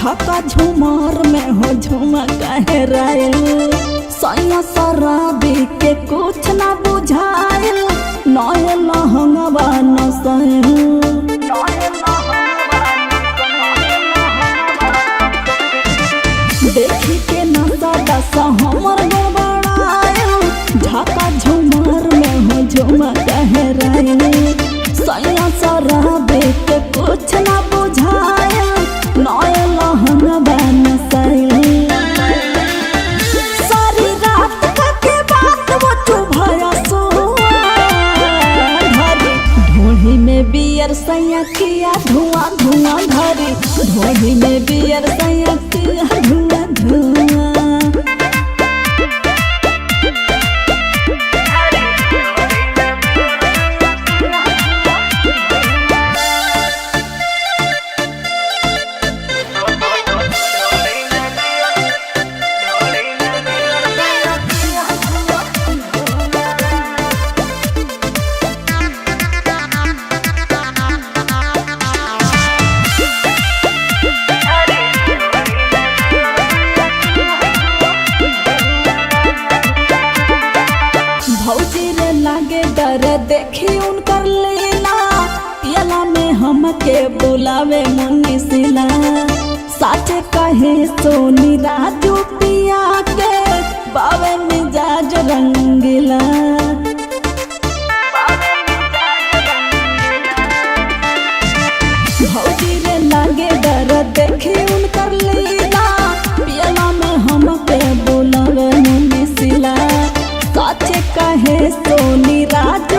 झका झूमर में हो झूमा कहे रायल सैया शराबी के कुछ ना बुझायल नए लहंगवा नसैल देखी के नशा दशा हमर गबड़ायल झका झूमर में हो झूमा कहे रायल सैया शराबी के कुछ ना बुझायल नए लहंगवा नसैल सारी रात के बात वो चुभया धरी ढोली में बियर सैया किया धुआं धुआं धरी ढोली में बियर सैया किया धुआं धुआं। भौजी रे लागे डर देखी उनकर लीला पियला में हमके बुलावे मुन्नी सिला साचे कहे सोनी राजू पिया के बावे मिजाज रंगीला भौजी रे लागे डर देखी उनकर लीला पियला में हमके बुलावे मुन्नी सिला साचे कहे सोनी राज